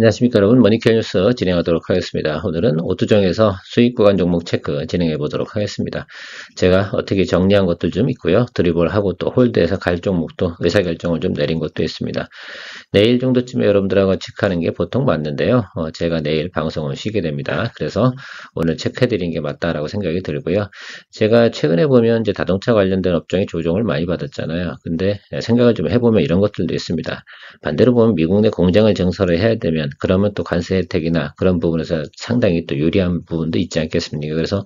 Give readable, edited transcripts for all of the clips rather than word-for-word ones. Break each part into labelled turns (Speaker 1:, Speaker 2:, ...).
Speaker 1: 안녕하십니까 여러분, 머니케어 뉴스 진행하도록 하겠습니다. 오늘은 오투정에서 수익 구간 종목 체크 진행해 보도록 하겠습니다. 제가 어떻게 정리한 것도 좀 있고요. 드리블 하고 또 홀드해서 갈 종목도 의사결정을 좀 내린 것도 있습니다. 내일 정도쯤에 여러분들하고 체크하는 게 보통 맞는데요. 제가 내일 방송을 쉬게 됩니다. 그래서 오늘 체크해드린 게 맞다라고 생각이 들고요. 제가 최근에 보면 이제 자동차 관련된 업종이 조정을 많이 받았잖아요. 근데 생각을 좀 해보면 이런 것들도 있습니다. 반대로 보면 미국 내 공장을 증설을 해야 되면 그러면 또 관세 혜택이나 그런 부분에서 상당히 또 유리한 부분도 있지 않겠습니까? 그래서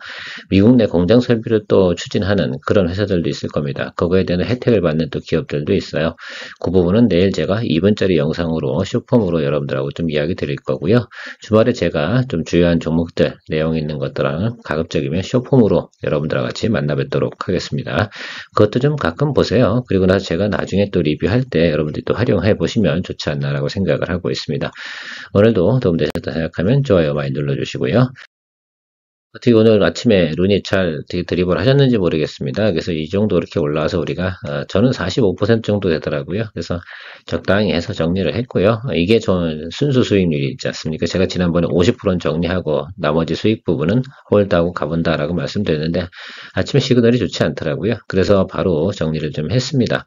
Speaker 1: 미국 내 공장 설비를 또 추진하는 그런 회사들도 있을 겁니다. 그거에 대한 혜택을 받는 또 기업들도 있어요. 그 부분은 내일 제가 2분짜리 영상으로 쇼폼으로 여러분들하고 좀 이야기 드릴 거고요. 주말에 제가 좀 주요한 종목들 내용 있는 것들랑 가급적이면 쇼폼으로 여러분들과 같이 만나 뵙도록 하겠습니다. 그것도 좀 가끔 보세요. 그리고 나서 제가 나중에 또 리뷰할 때 여러분들이 또 활용해 보시면 좋지 않나라고 생각을 하고 있습니다. 오늘도 도움되셨다 생각하면 좋아요 많이 눌러주시고요. 어떻게 오늘 아침에 룬이 잘 드리블 하셨는지 모르겠습니다. 그래서 이 정도 이렇게 올라와서 우리가 저는 45% 정도 되더라고요. 그래서 적당히 해서 정리를 했고요. 이게 저는 순수 수익률이 있지 않습니까? 제가 지난번에 50%는 정리하고 나머지 수익 부분은 홀드하고 가본다라고 말씀드렸는데 아침에 시그널이 좋지 않더라고요. 그래서 바로 정리를 좀 했습니다.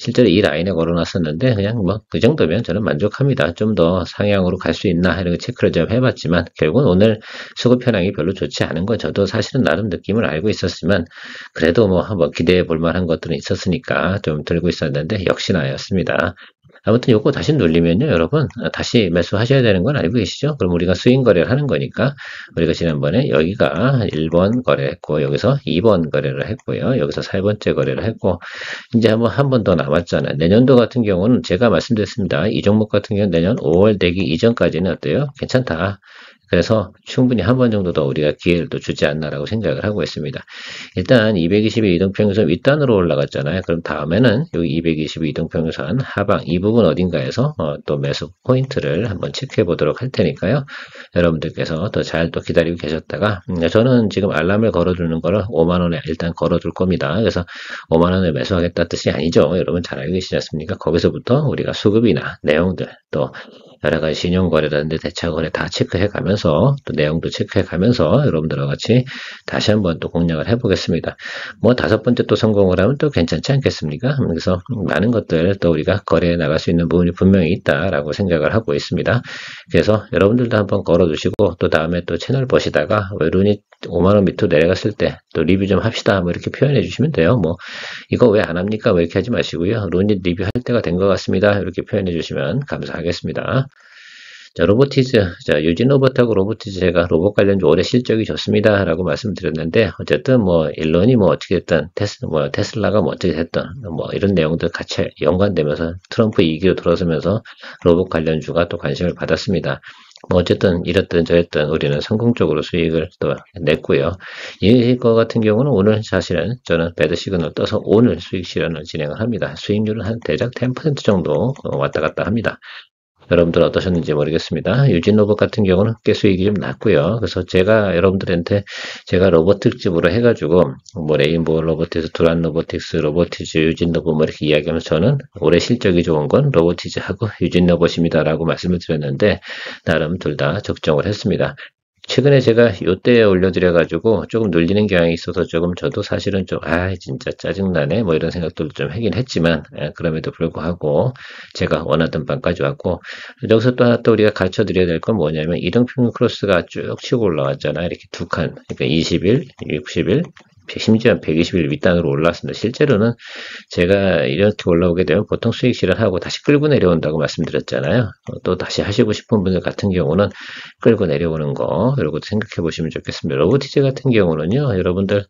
Speaker 1: 실제로 이 라인에 걸어놨었는데 그냥 뭐 그 정도면 저는 만족합니다. 좀 더 상향으로 갈 수 있나 이런 체크를 좀 해봤지만 결국은 오늘 수급 현황이 별로 좋지 않은 건 저도 사실은 나름 느낌을 알고 있었지만 그래도 뭐 한번 기대해 볼 만한 것들은 있었으니까 좀 들고 있었는데 역시나였습니다. 아무튼 요거 다시 눌리면요 여러분 다시 매수하셔야 되는 건 알고 계시죠? 그럼 우리가 스윙 거래를 하는 거니까 우리가 지난번에 여기가 1번 거래했고 여기서 2번 거래를 했고요. 여기서 4번째 거래를 했고 이제 한 번 더 남았잖아요. 내년도 같은 경우는 제가 말씀드렸습니다. 이 종목 같은 경우는 내년 5월 되기 이전까지는 어때요? 괜찮다. 그래서 충분히 한 번 정도 더 우리가 기회를 또 주지 않나라고 생각을 하고 있습니다. 일단 220의 이동평균선 윗단으로 올라갔잖아요. 그럼 다음에는 여기 220의 이동평균선 하방 이 부분 어딘가에서 또 매수 포인트를 한번 체크해 보도록 할 테니까요. 여러분들께서 더 잘 또 기다리고 계셨다가 저는 지금 알람을 걸어두는 거를 5만 원에 일단 걸어둘 겁니다. 그래서 5만 원에 매수하겠다 뜻이 아니죠. 여러분 잘 알고 계시지 않습니까? 거기서부터 우리가 수급이나 내용들 또 여러 가지 신용거래라든지 대차거래 다 체크해 가면서 또 내용도 체크해 가면서 여러분들과 같이 다시 한번 또 공략을 해보겠습니다. 뭐 5번째 또 성공을 하면 또 괜찮지 않겠습니까? 그래서 많은 것들 또 우리가 거래해 나갈 수 있는 부분이 분명히 있다라고 생각을 하고 있습니다. 그래서 여러분들도 한번 걸어두시고 또 다음에 또 채널 보시다가 룬이 5만원 밑으로 내려갔을 때 또 리뷰 좀 합시다 뭐 이렇게 표현해 주시면 돼요. 뭐 이거 왜 안 합니까? 뭐 이렇게 하지 마시고요. 룬이 리뷰할 때가 된 것 같습니다. 이렇게 표현해 주시면 감사하겠습니다. 자, 로보티즈. 자, 유진 로봇하고 로보티즈 제가 로봇 관련주 올해 실적이 좋습니다. 라고 말씀드렸는데, 어쨌든 뭐, 일론이 뭐 어떻게 됐든, 테슬라가 뭐 어떻게 됐든, 뭐 이런 내용들 같이 연관되면서 트럼프 2기로 들어서면서 로봇 관련주가 또 관심을 받았습니다. 뭐 어쨌든 이랬든 저랬든 우리는 성공적으로 수익을 또 냈고요. 이거 같은 경우는 오늘 사실은 저는 배드 시그널 떠서 오늘 수익 실현을 진행을 합니다. 수익률은 한 대략 10% 정도 왔다 갔다 합니다. 여러분들 어떠셨는지 모르겠습니다. 유진 로봇 같은 경우는 꽤 수익이 좀 났고요. 그래서 제가 여러분들한테 제가 로봇 특집으로 해가지고 뭐 레인보우 로보틱스, 두란 로보틱스, 로보티즈, 유진 로봇 뭐 이렇게 이야기하면서 저는 올해 실적이 좋은 건 로보티즈하고 유진 로봇입니다라고 말씀을 드렸는데 나름 둘 다 적정을 했습니다. 최근에 제가 요때 올려드려가지고 조금 눌리는 경향이 있어서 조금 저도 사실은 좀, 진짜 짜증나네. 뭐 이런 생각도 좀 하긴 했지만, 그럼에도 불구하고 제가 원하던 방까지 왔고, 여기서 또 하나 또 우리가 가르쳐 드려야 될 건 뭐냐면, 이동평균 크로스가 쭉 치고 올라왔잖아요. 이렇게 두 칸. 그러니까 20일, 60일, 심지어 120일 윗단으로 올라왔습니다. 실제로는 제가 이렇게 올라오게 되면 보통 수익 실현하고 다시 끌고 내려온다고 말씀드렸잖아요. 또 다시 하시고 싶은 분들 같은 경우는 끌고 내려오는 거 이런 것도 생각해 보시면 좋겠습니다. 로보티즈 같은 경우는요. 여러분들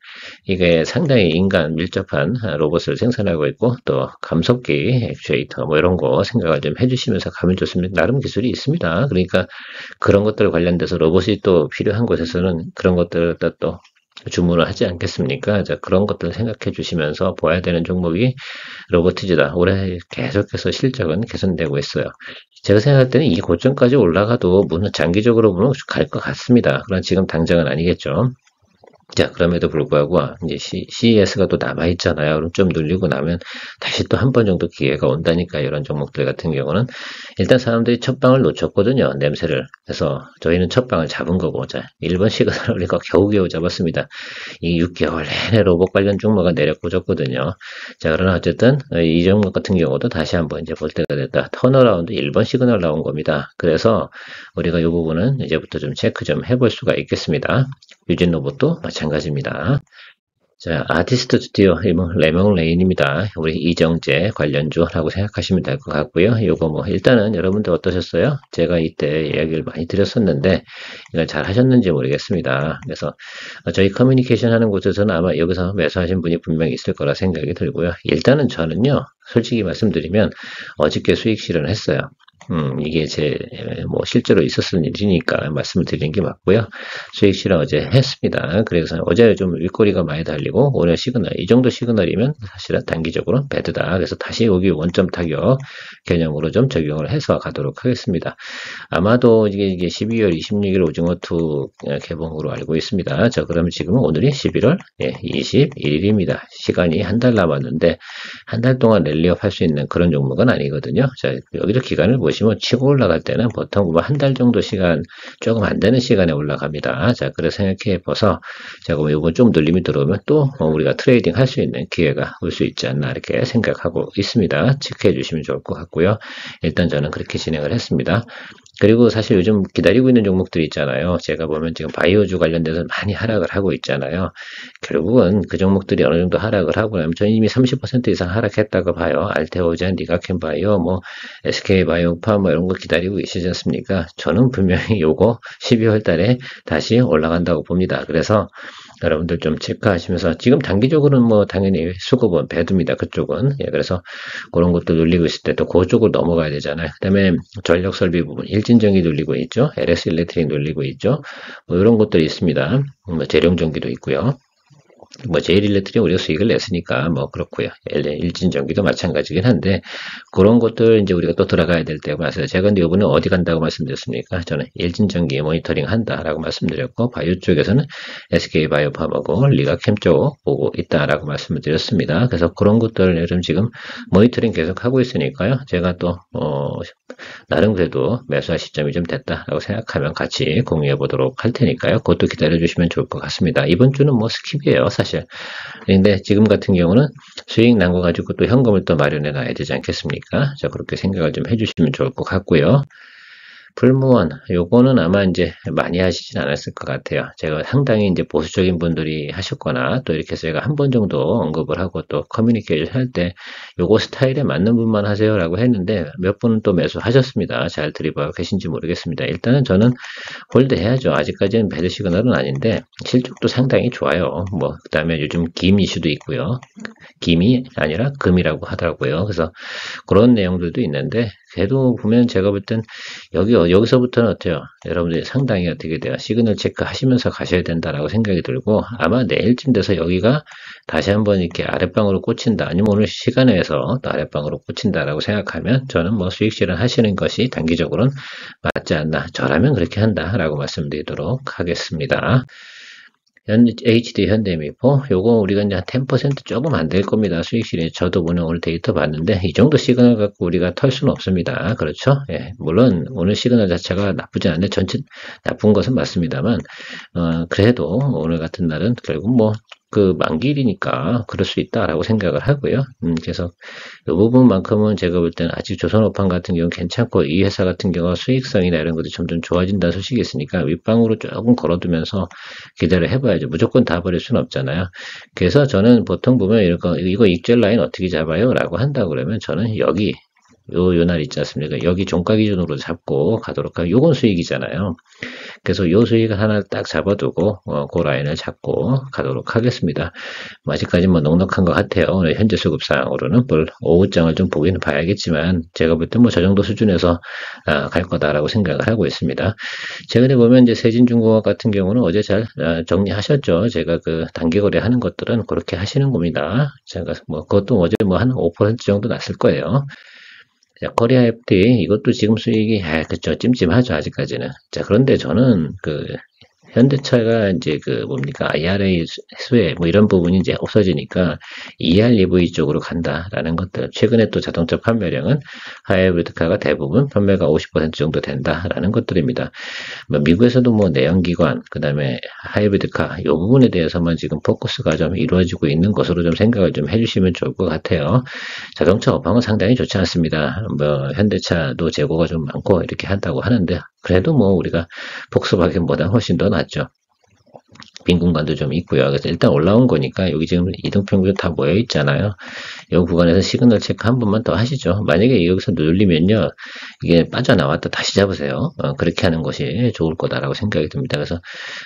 Speaker 1: 이게 상당히 인간 밀접한 로봇을 생산하고 있고 또 감속기, 액추에이터 뭐 이런 거 생각을 좀 해주시면서 가면 좋습니다. 나름 기술이 있습니다. 그러니까 그런 것들 관련돼서 로봇이 또 필요한 곳에서는 그런 것들을 또 주문을 하지 않겠습니까? 자, 그런 것들을 생각해 주시면서 봐야 되는 종목이 로보티즈다. 올해 계속해서 실적은 개선되고 있어요. 제가 생각할 때는 이 고점까지 올라가도 물론 장기적으로 보면 갈 것 같습니다. 그러나 지금 당장은 아니겠죠. 자, 그럼에도 불구하고 이제 CES가 또 남아 있잖아요. 그럼 좀 눌리고 나면 다시 또 한 번 정도 기회가 온다니까 이런 종목들 같은 경우는 일단 사람들이 첫 방을 놓쳤거든요. 냄새를. 그래서 저희는 첫 방을 잡은 거고 자, 1번 시그널을 우리가 겨우겨우 잡았습니다. 이 6개월 내내 로봇 관련 종목은 내려꽂았거든요. 자, 그러나 어쨌든 이 종목 같은 경우도 다시 한번 이제 볼 때가 됐다. 턴어라운드 1번 시그널 나온 겁니다. 그래서 우리가 이 부분은 이제부터 좀 체크 좀 해볼 수가 있겠습니다. 유진 로봇도 마찬가지입니다. 자, 아티스트 스튜디오 레몬 레인입니다. 우리 이정재 관련주라고 생각하시면 될 것 같고요. 요거 뭐 일단은 여러분들 어떠셨어요? 제가 이때 이야기를 많이 드렸었는데 이걸 잘 하셨는지 모르겠습니다. 그래서 저희 커뮤니케이션 하는 곳에서는 아마 여기서 매수하신 분이 분명히 있을 거라 생각이 들고요. 일단은 저는요, 솔직히 말씀드리면 어저께 수익 실현했어요. 이게 뭐 실제로 있었던 일이니까 말씀을 드리는 게 맞고요. 수익 실현 어제 했습니다. 그래서 어제 좀 윗꼬리가 많이 달리고 오늘 시그널, 이 정도 시그널이면 사실은 단기적으로 배드다. 그래서 다시 여기 원점 타격 개념으로 좀 적용을 해서 가도록 하겠습니다. 아마도 이게 12월 26일 오징어2 개봉으로 알고 있습니다. 자, 그러면 지금은 오늘이 11월 21일입니다. 시간이 한 달 남았는데 한 달 동안 랠리업 할 수 있는 그런 종목은 아니거든요. 자, 여기서 기간을 보시면 치고 올라갈 때는 보통 한 달 정도 시간, 조금 안 되는 시간에 올라갑니다. 자, 그래서 생각해 봐서, 자, 그럼 이번 좀 눌림이 들어오면 또 우리가 트레이딩 할 수 있는 기회가 올 수 있지 않나 이렇게 생각하고 있습니다. 체크해 주시면 좋을 것 같고요. 일단 저는 그렇게 진행을 했습니다. 그리고 사실 요즘 기다리고 있는 종목들이 있잖아요. 제가 보면 지금 바이오주 관련돼서 많이 하락을 하고 있잖아요. 결국은 그 종목들이 어느 정도 하락을 하고 나면 저는 이미 30% 이상 하락했다고 봐요. 알테오젠, 니가켄바이오, 뭐 SK바이오파 뭐 이런 거 기다리고 계시지 않습니까? 저는 분명히 요거 12월 달에 다시 올라간다고 봅니다. 그래서 여러분들 좀 체크하시면서 지금 단기적으로는 뭐 당연히 수급은 배두입니다. 그쪽은. 예, 그래서 그런 것도 눌리고 있을 때 또 그쪽으로 넘어가야 되잖아요. 그다음에 전력 설비 부분 일진전기 눌리고 있죠. LS 일렉트릭 눌리고 있죠. 뭐 이런 것들이 있습니다. 뭐 재룡전기도 있고요. 뭐 제일일렉트릭 우리가 수익을 냈으니까 뭐 그렇고요. 일진전기도 마찬가지긴 한데 그런 것들 이제 우리가 또 들어가야 될 때가 와서 제가 근데 이번에 어디 간다고 말씀드렸습니까? 저는 일진전기 모니터링 한다라고 말씀드렸고 바이오 쪽에서는 SK바이오팜하고 리가캠 쪽 보고 있다라고 말씀을 드렸습니다. 그래서 그런 것들을 요즘 지금 모니터링 계속 하고 있으니까요. 제가 또 나름 그래도 매수할 시점이 좀 됐다라고 생각하면 같이 공유해 보도록 할 테니까요. 그것도 기다려 주시면 좋을 것 같습니다. 이번 주는 뭐 스킵이에요, 사실. 근데 지금 같은 경우는 수익 난 거 가지고 또 현금을 또 마련해 놔야 되지 않겠습니까? 자, 그렇게 생각을 좀 해주시면 좋을 것 같고요. 풀무원, 요거는 아마 이제 많이 하시진 않았을 것 같아요. 제가 상당히 이제 보수적인 분들이 하셨거나 또 이렇게 해서 제가 한 번 정도 언급을 하고 또 커뮤니케이션 할 때 요거 스타일에 맞는 분만 하세요라고 했는데 몇 분은 또 매수하셨습니다. 잘 들이봐 계신지 모르겠습니다. 일단은 저는 홀드 해야죠. 아직까지는 배드 시그널은 아닌데 실적도 상당히 좋아요. 뭐 그다음에 요즘 김 이슈도 있고요. 김이 아니라 금이라고 하더라고요. 그래서 그런 내용들도 있는데 그래도 보면 제가 볼 땐 여기서부터는 어때요? 여러분들이 상당히 어떻게 돼요? 시그널 체크 하시면서 가셔야 된다라고 생각이 들고 아마 내일쯤 돼서 여기가 다시 한번 이렇게 아랫방으로 꽂힌다. 아니면 오늘 시간에서 또 아랫방으로 꽂힌다라고 생각하면 저는 뭐 수익 실현 하시는 것이 단기적으로는 맞지 않나. 저라면 그렇게 한다라고 말씀드리도록 하겠습니다. HD 현대미포 요거 우리가 이제 한 10% 조금 안 될 겁니다. 수익실이 저도 오늘 데이터 봤는데 이 정도 시그널 갖고 우리가 털 수는 없습니다. 그렇죠? 예, 물론 오늘 시그널 자체가 나쁘지 않은데 전체 나쁜 것은 맞습니다만 그래도 오늘 같은 날은 결국 뭐 그 만기일이니까 그럴 수 있다라고 생각을 하고요. 그래서 이 부분만큼은 제가 볼 때는 아직 조선오판 같은 경우는 괜찮고 이 회사 같은 경우 수익성이나 이런 것들이 점점 좋아진다는 소식이 있으니까 윗방으로 조금 걸어두면서 기대를 해봐야죠. 무조건 다 버릴 수는 없잖아요. 그래서 저는 보통 보면 이거 익절 라인 어떻게 잡아요? 라고 한다 그러면 저는 여기 요 날 있지 않습니까? 여기 종가 기준으로 잡고 가도록 하고 요건 수익이잖아요. 그래서 요 수익을 하나 딱 잡아두고 그 라인을 잡고 가도록 하겠습니다. 아직까지 뭐 넉넉한 것 같아요. 오늘 현재 수급상으로는 뭘 오후장을 좀 보기는 봐야겠지만 제가 볼 때 뭐 저 정도 수준에서 갈 거다라고 생각을 하고 있습니다. 최근에 보면 이제 세진중공업 같은 경우는 어제 잘 정리하셨죠. 제가 그 단기 거래하는 것들은 그렇게 하시는 겁니다. 제가 뭐 그것도 어제 뭐 한 5% 정도 났을 거예요. 자, 코리아 FT 이것도 지금 수익이 그쵸 찜찜하죠 아직까지는. 자, 그런데 저는 현대차가 이제 그 뭡니까 IRA 수혜 뭐 이런 부분이 이제 없어지니까 EREV 쪽으로 간다라는 것들. 최근에 또 자동차 판매량은 하이브리드카가 대부분 판매가 50% 정도 된다라는 것들입니다. 뭐 미국에서도 뭐 내연기관, 그다음에 하이브리드카 이 부분에 대해서만 지금 포커스가 좀 이루어지고 있는 것으로 좀 생각을 좀 해주시면 좋을 것 같아요. 자동차 업황은 상당히 좋지 않습니다. 뭐 현대차도 재고가 좀 많고 이렇게 한다고 하는데 그래도 뭐 우리가 폭스바겐보다 훨씬 더 낫죠. 빈 공간도 좀 있고요. 그래서 일단 올라온 거니까 여기 지금 이동평균 다 모여 있잖아요. 이 구간에서 시그널 체크 한 번만 더 하시죠. 만약에 여기서 눌리면요, 이게 빠져나왔다 다시 잡으세요. 그렇게 하는 것이 좋을 거다라고 생각이 듭니다. 그래서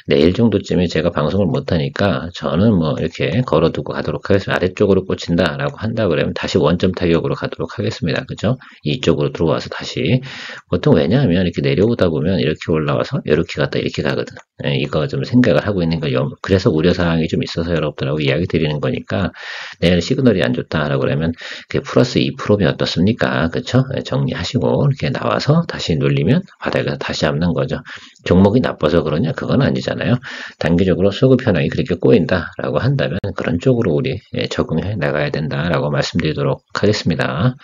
Speaker 1: 내일 정도쯤에 제가 방송을 못하니까 저는 뭐 이렇게 걸어두고 가도록 하겠습니다. 아래쪽으로 꽂힌다라고 한다 그러면 다시 원점 타격으로 가도록 하겠습니다. 그죠? 이쪽으로 들어와서 다시. 보통 왜냐하면 이렇게 내려오다 보면 이렇게 올라와서 이렇게 갔다 이렇게 가거든. 이거 좀 생각을 하고 있는 거 그래서 우려사항이 좀 있어서 여러분들하고 이야기 드리는 거니까 내일 시그널이 안 좋다라고 그러면 그게 플러스 2%면 어떻습니까? 그쵸? 정리하시고 이렇게 나와서 다시 눌리면 바닥에서 다시 잡는 거죠. 종목이 나빠서 그러냐? 그건 아니잖아요. 단기적으로 수급 현황이 그렇게 꼬인다라고 한다면 그런 쪽으로 우리 적응해 나가야 된다라고 말씀드리도록 하겠습니다.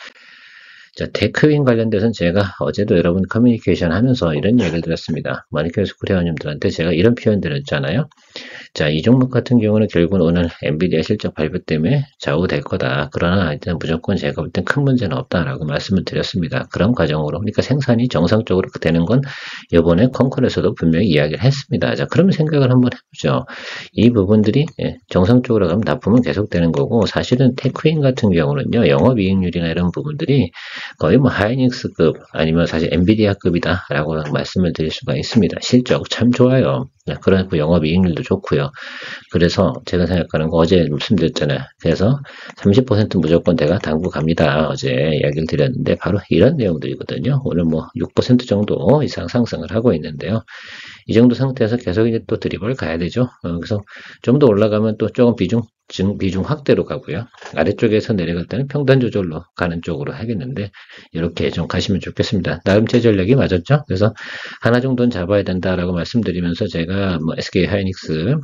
Speaker 1: 자, 테크윈 관련돼서는 제가 어제도 여러분 커뮤니케이션 하면서 이런 얘기를 드렸습니다. 마니큐어스쿨 회원님들한테 제가 이런 표현 드렸잖아요. 자, 이 종목 같은 경우는 결국은 오늘 엔비디아 실적 발표 때문에 좌우될 거다. 그러나 일단 무조건 제가 볼 땐 큰 문제는 없다라고 말씀을 드렸습니다. 그런 과정으로. 그러니까 생산이 정상적으로 되는 건 이번에 콩쿨에서도 분명히 이야기를 했습니다. 자, 그러면 생각을 한번 해보죠. 이 부분들이 정상적으로 가면 납품은 계속되는 거고 사실은 테크윈 같은 경우는요. 영업이익률이나 이런 부분들이 거의 뭐 하이닉스급 아니면 사실 엔비디아급이다 라고 말씀을 드릴 수가 있습니다. 실적 참 좋아요. 그래서 영업이익률도 좋고요. 그래서 제가 생각하는 거 어제 말씀드렸잖아요. 그래서 30% 무조건 내가 당구 갑니다. 어제 이야기를 드렸는데 바로 이런 내용들이거든요. 오늘 뭐 6% 정도 이상 상승을 하고 있는데요. 이 정도 상태에서 계속 이제 또 드리블 가야 되죠. 그래서 좀 더 올라가면 또 조금 비중 확대로 가고요. 아래쪽에서 내려갈 때는 평단 조절로 가는 쪽으로 하겠는데 이렇게 좀 가시면 좋겠습니다. 나름 제 전략이 맞았죠. 그래서 하나 정도는 잡아야 된다라고 말씀드리면서 제가 뭐 SK 하이닉스,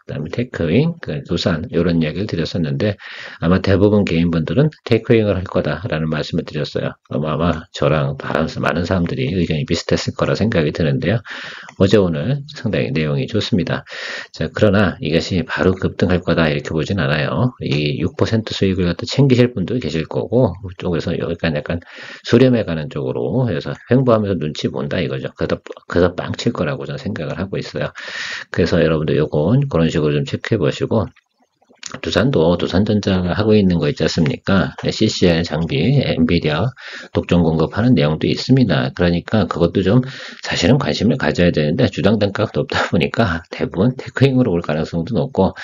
Speaker 1: 그다음에 테크윙, 두산 이런 이야기를 드렸었는데 아마 대부분 개인분들은 테크윙을 할 거다라는 말씀을 드렸어요. 아마 저랑 많은 사람들이 의견이 비슷했을 거라 생각이 드는데요. 어제 오늘 상당히 내용이 좋습니다. 자, 그러나 이것이 바로 급등할 거다 이렇게 보진 않아요. 이 6% 수익을 갖다 챙기실 분도 계실 거고 쪽에서 여기까지 약간 수렴해 가는 쪽으로 해서 횡보하면서 눈치 본다 이거죠. 그래서 빵 칠 거라고 저는 생각을 하고 있어요. 그래서 여러분들 요건 그런 식으로 좀 체크해 보시고 두산도 두산전자가 하고 있는 거 있지 않습니까? CCL 장비, 엔비디아 독점 공급하는 내용도 있습니다. 그러니까 그것도 좀 사실은 관심을 가져야 되는데 주당 단가가 높다 보니까 대부분 테크윙으로 올 가능성도 높고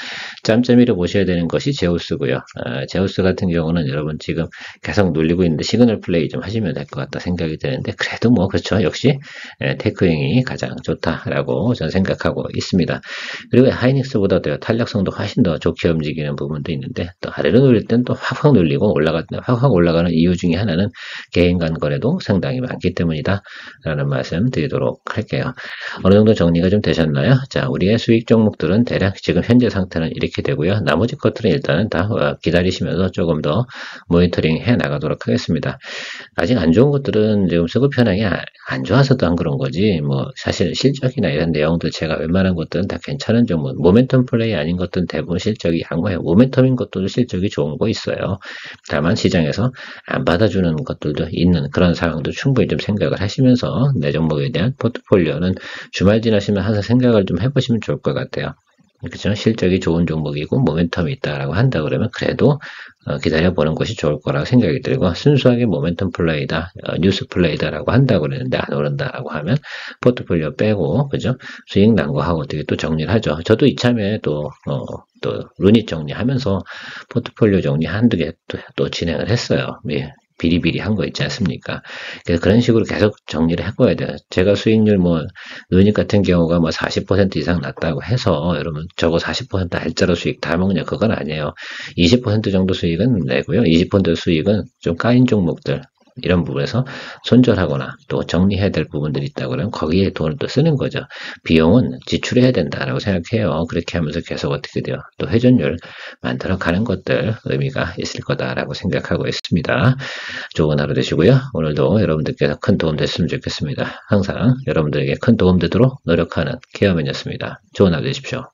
Speaker 1: 짬짬이로 보셔야 되는 것이 제우스고요. 제우스 같은 경우는 여러분 지금 계속 눌리고 있는데 시그널 플레이 좀 하시면 될 것 같다 생각이 드는데 그래도 뭐 그렇죠. 역시 테크윙이 가장 좋다라고 저는 생각하고 있습니다. 그리고 하이닉스보다 탄력성도 훨씬 더 좋게 움직이는 부분도 있는데 또 아래로 눌릴 땐 또 확확 눌리고 확확 올라가는 이유 중에 하나는 개인 간 거래도 상당히 많기 때문이다 라는 말씀 드리도록 할게요. 어느 정도 정리가 좀 되셨나요? 자, 우리의 수익 종목들은 대략 지금 현재 상태는 이렇게 되고요. 나머지 것들은 일단은 다 기다리시면서 조금 더 모니터링 해 나가도록 하겠습니다. 아직 안 좋은 것들은 지금 수급 현황이 안 좋아서도 안 그런 거지 뭐 사실 실적이나 이런 내용들 제가 웬만한 것들은 다 괜찮은 종목 모멘텀 플레이 아닌 것들은 대부분 실적이 양호해요. 모멘텀인 것들도 실적이 좋은 거 있어요. 다만 시장에서 안 받아주는 것들도 있는 그런 상황도 충분히 좀 생각을 하시면서 내 종목에 대한 포트폴리오는 주말 지나시면 항상 생각을 좀 해보시면 좋을 것 같아요. 그죠? 실적이 좋은 종목이고 모멘텀이 있다라고 한다 그러면 그래도 기다려보는 것이 좋을 거라고 생각이 들고 순수하게 모멘텀 플레이다, 뉴스 플레이다라고 한다고 그러는데 안 오른다라고 하면 포트폴리오 빼고 그죠? 수익 난 거 하고 어떻게 또 정리를 하죠. 저도 이참에 또 루닛 정리하면서 포트폴리오 정리 한두 개 또 진행을 했어요. 예. 비리비리한 거 있지 않습니까? 그래서 그런 식으로 계속 정리를 해봐야 돼요. 제가 수익률 루닛 같은 경우가 40% 이상 났다고 해서 여러분 저거 40% 알짜로 수익 다 먹냐 그건 아니에요. 20% 정도 수익은 내고요. 20% 수익은 좀 까인 종목들 이런 부분에서 손절하거나 또 정리해야 될 부분들이 있다고 그러면 거기에 돈을 또 쓰는 거죠. 비용은 지출해야 된다라고 생각해요. 그렇게 하면서 계속 어떻게 돼요? 또 회전율 만들어 가는 것들 의미가 있을 거다라고 생각하고 있습니다. 좋은 하루 되시고요. 오늘도 여러분들께서 큰 도움 됐으면 좋겠습니다. 항상 여러분들에게 큰 도움 되도록 노력하는 케어맨이었습니다. 좋은 하루 되십시오.